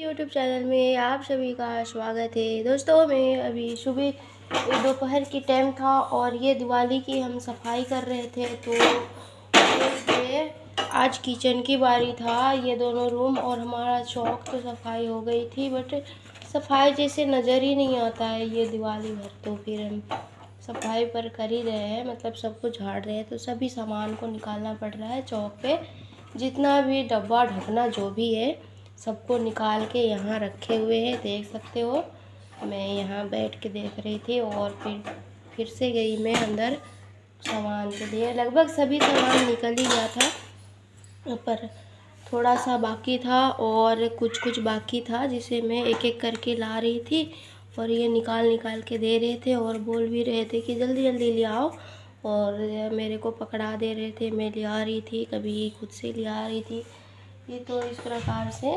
YouTube channel में आप सभी का स्वागत है। दोस्तों मैं अभी सुबह दोपहर की टाइम था और ये दिवाली की हम सफाई कर रहे थे, तो ये आज किचन की बारी था। ये दोनों रूम और हमारा चौक तो सफाई हो गई थी, बट सफाई जैसे नज़र ही नहीं आता है ये दिवाली भर। तो फिर हम सफाई पर कर ही रहे हैं, मतलब सब कुछ झाड़ रहे हैं। तो सभी सामान को निकालना पड़ रहा है चौक पे, जितना भी डब्बा ढकना जो भी है सबको निकाल के यहाँ रखे हुए हैं, देख सकते हो। मैं यहाँ बैठ के देख रही थी और फिर से गई मैं अंदर सामान के लिए। लगभग सभी सामान निकल ही गया था, पर थोड़ा सा बाकी था और कुछ बाकी था, जिसे मैं एक एक करके ला रही थी और ये निकाल के दे रहे थे और बोल भी रहे थे कि जल्दी जल्दी ले आओ, और मेरे को पकड़ा दे रहे थे। मैं ले आ रही थी, कभी खुद से ले आ रही थी। ये तो इस प्रकार से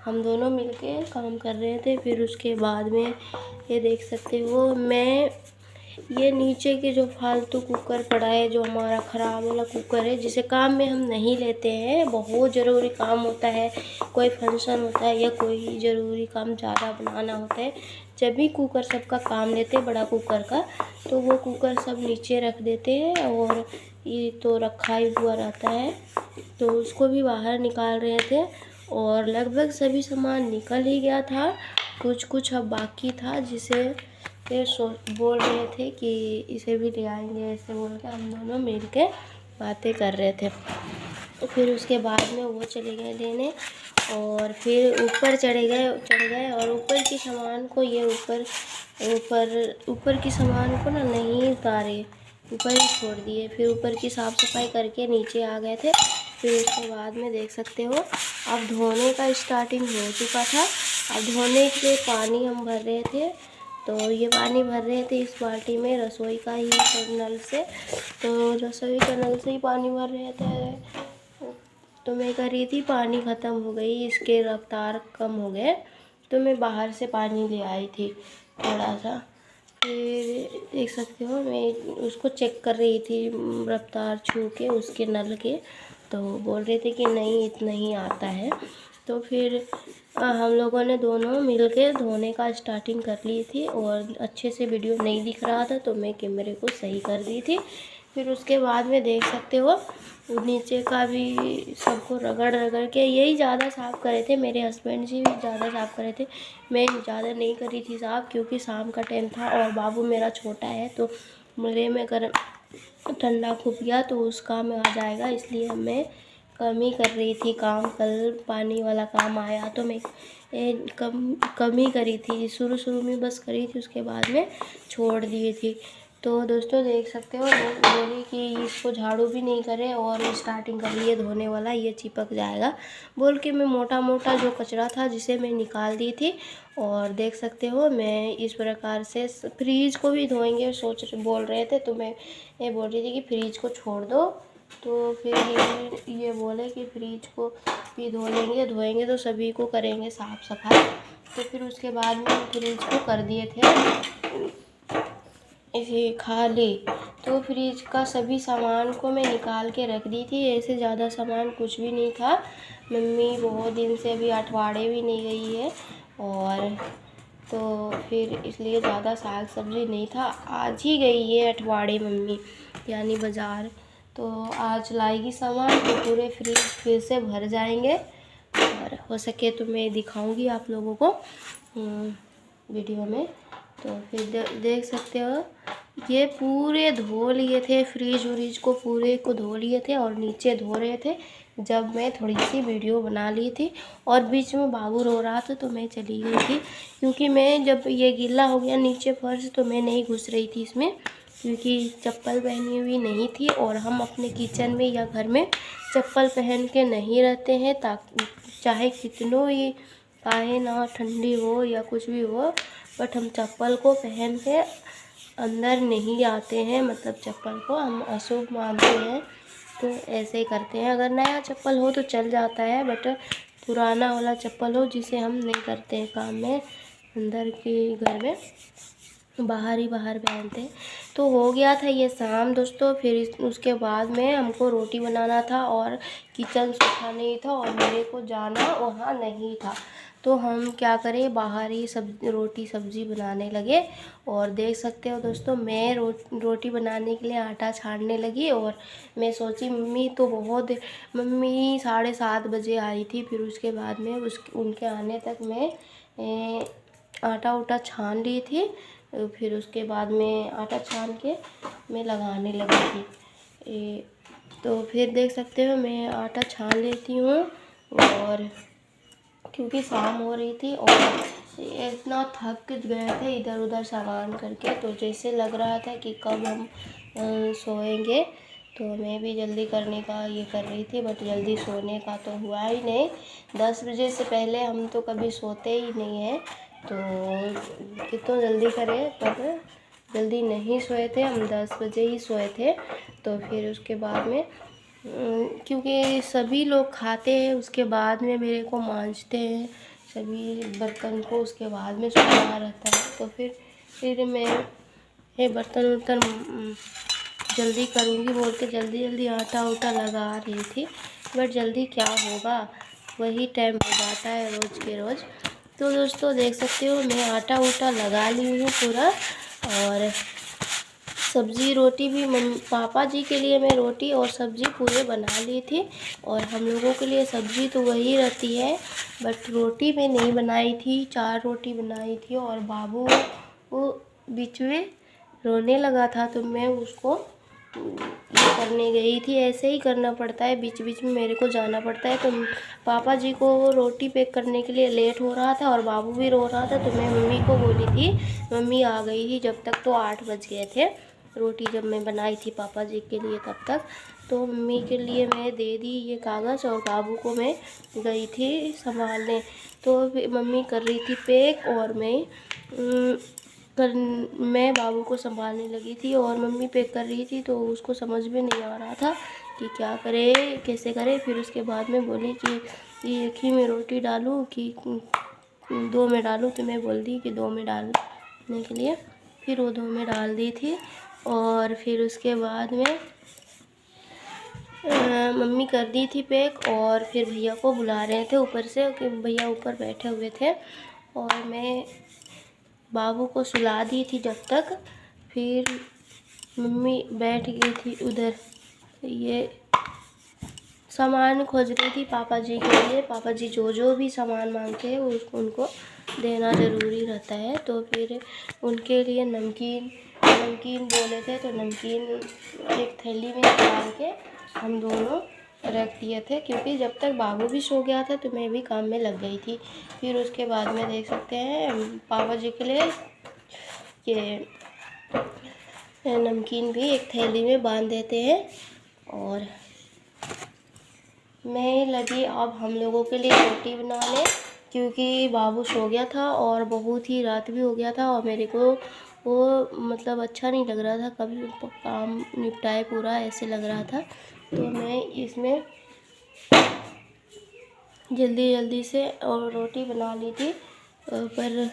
हम दोनों मिलके काम कर रहे थे। फिर उसके बाद में ये देख सकते हो, मैं ये नीचे के जो फालतू कुकर पड़ा है, जो हमारा ख़राब वाला कुकर है, जिसे काम में हम नहीं लेते हैं, बहुत ज़रूरी काम होता है, कोई फंक्शन होता है या कोई ज़रूरी काम ज़्यादा बनाना होता है, जब भी कुकर सबका काम लेते हैं बड़ा कुकर का, तो वो कुकर सब नीचे रख देते हैं और ये तो रखा ही हुआ रहता है। तो उसको भी बाहर निकाल रहे थे और लगभग सभी सामान निकल ही गया था। कुछ अब बाकी था, जिसे फिर बोल रहे थे कि इसे भी ले आएंगे, ऐसे बोल के हम दोनों मिल के बातें कर रहे थे। फिर उसके बाद में वो चले गए लेने और फिर ऊपर चढ़ गए और ऊपर की सामान को ये ऊपर की सामान को ना नहीं उतारे, ऊपर ही छोड़ दिए। फिर ऊपर की साफ़ सफाई करके नीचे आ गए थे। फिर उसके बाद में देख सकते हो अब धोने का स्टार्टिंग हो चुका था। अब धोने के पानी हम भर रहे थे, तो ये पानी भर रहे थे इस बाल्टी में, रसोई का ही नल से। तो रसोई का नल से ही पानी भर रहे थे। तो मैं कर रही थी, पानी ख़त्म हो गई, इसके रफ्तार कम हो गए, तो मैं बाहर से पानी ले आई थी थोड़ा सा। फिर देख सकते हो मैं उसको चेक कर रही थी रफ्तार छू के उसके नल के, तो बोल रहे थे कि नहीं इतना ही आता है। तो फिर हम लोगों ने दोनों मिलके धोने का स्टार्टिंग कर ली थी और अच्छे से वीडियो नहीं दिख रहा था, तो मैं कैमरे को सही कर दी थी। फिर उसके बाद में देख सकते हो नीचे का भी सबको रगड़ के यही ज़्यादा साफ़ करे थे। मेरे हस्बैंड जी भी ज़्यादा साफ़ करे थे, मैं ज़्यादा नहीं करी थी साफ़, क्योंकि शाम का टाइम था और बाबू मेरा छोटा है, तो मेरे में गर्म ठंडा खूब गया तो उसका में आ जाएगा, इसलिए मैं कम ही कर रही थी काम। कल पानी वाला काम आया तो मैं कम ही करी थी, शुरू में बस करी थी, उसके बाद में छोड़ दी थी। तो दोस्तों देख सकते हो मैं बोली कि इसको झाड़ू भी नहीं करे और स्टार्टिंग कर लिए धोने वाला, ये चिपक जाएगा बोल के मैं मोटा जो कचरा था जिसे मैं निकाल दी थी। और देख सकते हो मैं इस प्रकार से फ्रीज को भी धोएंगे बोल रहे थे, तो मैं ये बोल रही थी कि फ्रीज को छोड़ दो। तो फिर ये बोले कि फ्रीज को भी धोएंगे तो सभी को करेंगे साफ़ सफाई। तो फिर उसके बाद में फ्रीज को कर दिए थे इसे खाली। तो फ्रिज का सभी सामान को मैं निकाल के रख दी थी, ऐसे ज़्यादा सामान कुछ भी नहीं था। मम्मी बहुत दिन से अभी अठवाड़े भी नहीं गई है, और तो फिर इसलिए ज़्यादा साग सब्ज़ी नहीं था। आज ही गई है अठवाड़े मम्मी, यानी बाज़ार, तो आज लाएगी सामान, तो पूरे फ्रिज फिर से भर जाएंगे। और हो सके तो मैं दिखाऊंगी आप लोगों को वीडियो में। तो फिर देख सकते हो ये पूरे धो लिए थे, फ्रिज को पूरे को धो लिए थे और नीचे धो रहे थे जब मैं थोड़ी सी वीडियो बना ली थी। और बीच में बाबू रो रहा था तो मैं चली गई थी, क्योंकि मैं जब ये गीला हो गया नीचे फर्श तो मैं नहीं घुस रही थी इसमें, क्योंकि चप्पल पहनी हुई नहीं थी। और हम अपने किचन में या घर में चप्पल पहन के नहीं रहते हैं, ताकि चाहे कितनों ही काहे ना ठंडी हो या कुछ भी हो, बट हम चप्पल को पहन के अंदर नहीं आते हैं, मतलब चप्पल को हम अशुभ मानते हैं, तो ऐसे ही करते हैं। अगर नया चप्पल हो तो चल जाता है, बट पुराना वाला चप्पल हो जिसे हम नहीं करते हैं काम में, अंदर के घर में बाहर पहनते हैं। तो हो गया था ये शाम दोस्तों। फिर उसके बाद में हमको रोटी बनाना था और किचन सूखा नहीं था और मेरे को जाना वहाँ नहीं था, तो हम क्या करें, बाहर ही रोटी सब्ज़ी बनाने लगे। और देख सकते हो दोस्तों, मैं रोटी बनाने के लिए आटा छानने लगी। और मैं सोची मम्मी 7:30 बजे आई थी। फिर उसके बाद में उनके आने तक मैं आटा उटा छान ली थी। फिर उसके बाद में आटा छान के मैं लगाने लगी थी। तो फिर देख सकते हो मैं आटा छान लेती हूँ। और क्योंकि शाम हो रही थी और इतना थक गए थे इधर उधर सामान करके, तो जैसे लग रहा था कि कब हम सोएंगे। तो मैं भी जल्दी करने का ये कर रही थी, बट जल्दी सोने का तो हुआ ही नहीं। 10 बजे से पहले हम तो कभी सोते ही नहीं हैं, तो कितना जल्दी करें, पर जल्दी नहीं सोए थे हम, 10 बजे ही सोए थे। तो फिर उसके बाद में क्योंकि सभी लोग खाते हैं, उसके बाद में मेरे को मांजते हैं सभी बर्तन को, उसके बाद में सोना रहता है। तो फिर मैं ये बर्तन वर्तन जल्दी करूँगी बोल के जल्दी आटा उटा लगा रही थी, बट जल्दी क्या होगा, वही टाइम हो जाता है रोज़ के रोज़। तो दोस्तों देख सकते हो मैं आटा उटा लगा ली हूँ पूरा। और सब्ज़ी रोटी भी पापा जी के लिए मैं रोटी और सब्ज़ी पूरे बना ली थी। और हम लोगों के लिए सब्ज़ी तो वही रहती है, बट रोटी मैं नहीं बनाई थी, 4 रोटी बनाई थी। और बाबू वो बीच में रोने लगा था, तो मैं उसको ये करने गई थी। ऐसे ही करना पड़ता है, बीच बीच में मेरे को जाना पड़ता है। तो पापा जी को रोटी पैक करने के लिए लेट हो रहा था और बाबू भी रो रहा था, तो मैं मम्मी को बोली थी, मम्मी आ गई थी जब तक, तो 8 बज गए थे। रोटी जब मैं बनाई थी पापा जी के लिए तब तक, तो मम्मी के लिए मैं दे दी ये कागज़ और बाबू को मैं गई थी संभालने। तो मम्मी कर रही थी पैक और मैं बाबू को संभालने लगी थी। और मम्मी पैक कर रही थी, तो उसको समझ में नहीं आ रहा था कि क्या करे कैसे करे। फिर उसके बाद में बोली कि एक ही में रोटी डालूँ कि 2 में डालूँ, तो मैं बोल दी कि 2 में डालने के लिए। फिर वो 2 में डाल दी थी। और फिर उसके बाद में मम्मी कर दी थी पैक। और फिर भैया को बुला रहे थे ऊपर से, कि भैया ऊपर बैठे हुए थे। और मैं बाबू को सुला दी थी जब तक। फिर मम्मी बैठ गई थी उधर, ये सामान खोज रही थी पापा जी के लिए। पापा जी जो भी सामान मांगते हैं उनको देना ज़रूरी रहता है। तो फिर उनके लिए नमकीन बोले थे, तो नमकीन एक थैली में डाल के हम दोनों रख दिए थे, क्योंकि जब तक बाबू भी सो गया था तो मैं भी काम में लग गई थी। फिर उसके बाद में देख सकते हैं पापा जी के लिए ये नमकीन भी एक थैली में बांध देते हैं। और मैं लगी अब हम लोगों के लिए रोटी बनाने, क्योंकि बाबू सो गया था और बहुत ही रात भी हो गया था। और मेरे को वो मतलब अच्छा नहीं लग रहा था, कभी काम निपटाए पूरा ऐसे लग रहा था। तो मैं इसमें जल्दी से और रोटी बना ली थी। पर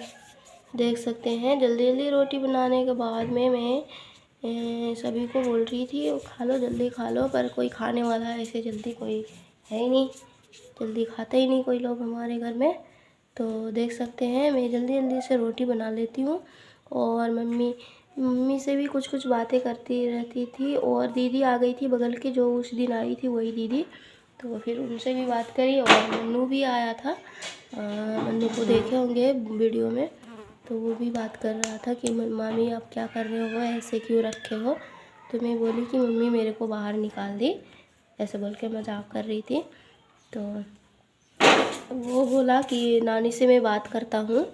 देख सकते हैं जल्दी रोटी बनाने के बाद में मैं सभी को बोल रही थी खा लो, जल्दी खा लो, पर कोई खाने वाला ऐसे जल्दी कोई है ही नहीं, जल्दी खाते ही नहीं कोई लोग हमारे घर में। तो देख सकते हैं मैं जल्दी से रोटी बना लेती हूँ। और मम्मी से भी कुछ बातें करती रहती थी। और दीदी आ गई थी बगल की, जो उस दिन आई थी वही दीदी, तो फिर उनसे भी बात करी। और मन्नू भी आया था, मन्नू को देखे होंगे वीडियो में, तो वो भी बात कर रहा था कि मामी आप क्या कर रहे हो, ऐसे क्यों रखे हो। तो मैं बोली कि मम्मी मेरे को बाहर निकाल दी, ऐसे बोल के मजाक कर रही थी। तो वो बोला कि नानी से मैं बात करता हूँ।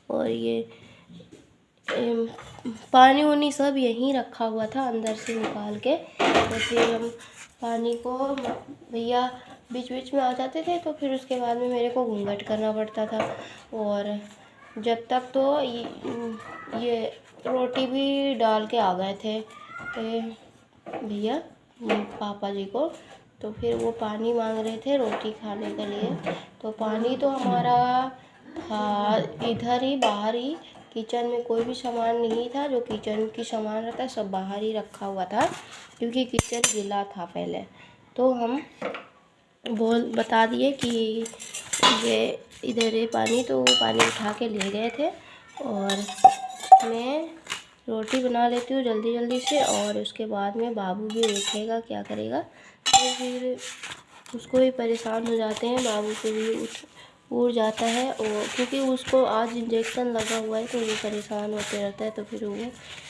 और ये पानी वानी सब यहीं रखा हुआ था अंदर से निकाल के। तो फिर हम पानी को भैया बीच में आ जाते थे, तो फिर उसके बाद में मेरे को घूंघट करना पड़ता था। और जब तक तो ये रोटी भी डाल के आ गए थे भैया पापा जी को। तो फिर वो पानी मांग रहे थे रोटी खाने के लिए। तो पानी तो हमारा था इधर ही बाहर ही, किचन में कोई भी सामान नहीं था, जो किचन की सामान रहता है सब बाहर ही रखा हुआ था, क्योंकि किचन गीला था पहले। तो हम बता दिए कि ये इधर है पानी, तो वो पानी उठा के ले गए थे। और मैं रोटी बना लेती हूँ जल्दी जल्दी से, और उसके बाद में बाबू भी उठेगा, क्या करेगा, तो फिर उसको भी परेशान हो जाते हैं, बाबू को भी उड़ जाता है। और क्योंकि उसको आज इंजेक्शन लगा हुआ है तो वो परेशान होते रहता है, तो फिर वो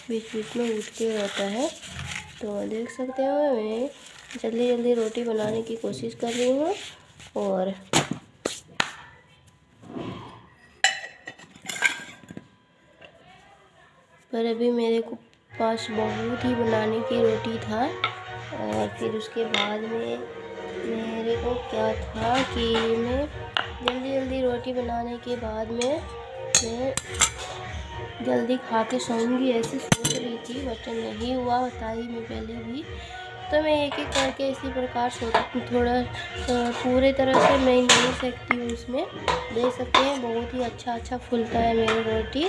बीच बीच में उठते रहता है। तो देख सकते हो मैं जल्दी जल्दी रोटी बनाने की कोशिश कर रही हूँ। और पर अभी मेरे को पास बहुत ही बनाने की रोटी था। और फिर उसके बाद में मेरे को क्या था कि मैं जल्दी जल्दी रोटी बनाने के बाद में मैं जल्दी खा के सोऊंगी ऐसे सोच रही थी, बट नहीं हुआ, बताई मैं पहले भी। तो मैं एक एक करके इसी प्रकार थोड़ा पूरे तरह से मैं नहीं सेकती हूँ उसमें। देख सकते हैं बहुत ही अच्छा फूलता है मेरी रोटी,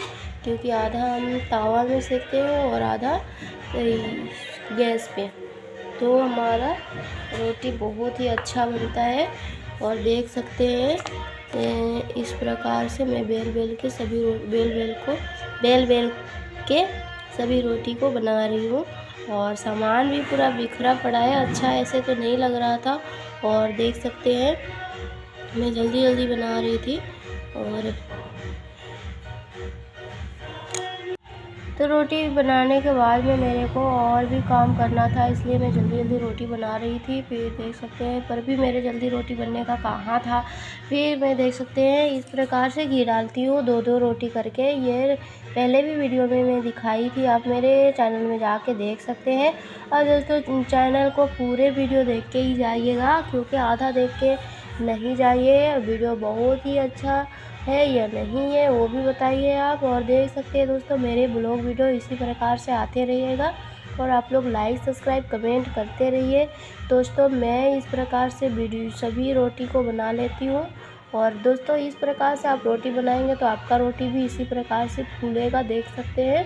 क्योंकि आधा हम तावा में सेकते हैं और आधा गैस पे, तो हमारा रोटी बहुत ही अच्छा बनता है। और देख सकते हैं इस प्रकार से मैं बेल के सभी रोटी को बना रही हूँ। और सामान भी पूरा बिखरा पड़ा है, अच्छा ऐसे तो नहीं लग रहा था। और देख सकते हैं मैं जल्दी जल्दी बना रही थी। और तो रोटी बनाने के बाद में मेरे को और भी काम करना था, इसलिए मैं जल्दी जल्दी रोटी बना रही थी। फिर देख सकते हैं पर भी मेरे जल्दी रोटी बनने का कहाँ था। फिर मैं देख सकते हैं इस प्रकार से घी डालती हूँ 2-2 रोटी करके। ये पहले भी वीडियो में मैं दिखाई थी, आप मेरे चैनल में जाके देख सकते हैं। और दोस्तों चैनल को पूरे वीडियो देख के ही जाइएगा, क्योंकि आधा देख के नहीं जाइए। वीडियो बहुत ही अच्छा है या नहीं है वो भी बताइए आप। और देख सकते हैं दोस्तों मेरे ब्लॉग वीडियो इसी प्रकार से आते रहिएगा, और आप लोग लाइक सब्सक्राइब कमेंट करते रहिए। दोस्तों मैं इस प्रकार से वीडियो सभी रोटी को बना लेती हूँ। और दोस्तों इस प्रकार से आप रोटी बनाएंगे तो आपका रोटी भी इसी प्रकार से फूलेगा, देख सकते हैं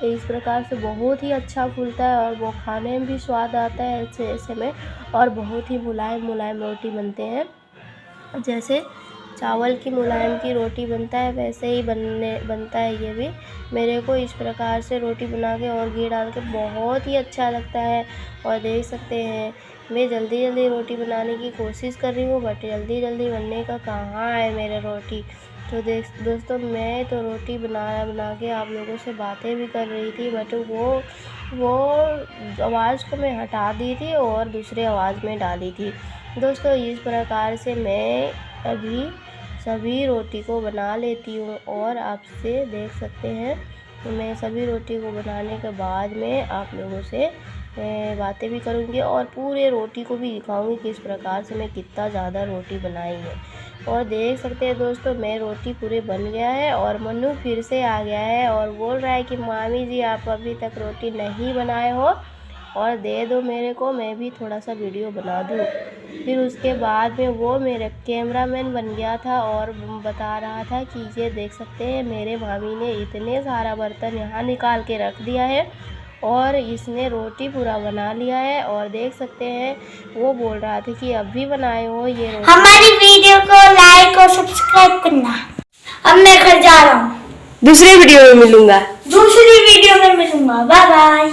इस प्रकार से बहुत ही अच्छा फूलता है, और वो खाने में भी स्वाद आता है ऐसे ऐसे में। और बहुत ही मुलायम रोटी बनते हैं, जैसे चावल की मुलायम की रोटी बनता है वैसे ही बनता है ये भी। मेरे को इस प्रकार से रोटी बना के और घी डाल के बहुत ही अच्छा लगता है। और देख सकते हैं मैं जल्दी जल्दी रोटी बनाने की कोशिश कर रही हूँ, बट जल्दी जल्दी बनने का कहाँ है मेरे रोटी। तो दोस्तों मैं तो रोटी बना के आप लोगों से बातें भी कर रही थी, बट वो आवाज़ को मैं हटा दी थी और दूसरे आवाज़ में डाली थी। दोस्तों इस प्रकार से मैं अभी सभी रोटी को बना लेती हूँ। और आपसे देख सकते हैं तो मैं सभी रोटी को बनाने के बाद में आप लोगों से बातें भी करूँगी, और पूरे रोटी को भी दिखाऊँगी किस प्रकार से मैं कितना ज़्यादा रोटी बनाई है। और देख सकते हैं दोस्तों मैं रोटी पूरे बन गया है, और मन्नू फिर से आ गया है और बोल रहा है कि मामी जी आप अभी तक रोटी नहीं बनाए हो, और दे दो मेरे को, मैं भी थोड़ा सा वीडियो बना दूँ। फिर उसके बाद में वो मेरा कैमरामैन बन गया था और बता रहा था कि ये देख सकते हैं मेरे भाभी ने इतने सारा बर्तन यहाँ निकाल के रख दिया है, और इसने रोटी पूरा बना लिया है। और देख सकते हैं वो बोल रहा था कि अभी बनाए हो ये रोटी। हमारी वीडियो को लाइक और सब्सक्राइब करना। अब मैं घर जा रहा हूँ, दूसरी वीडियो में मिलूंगा। Bye bye.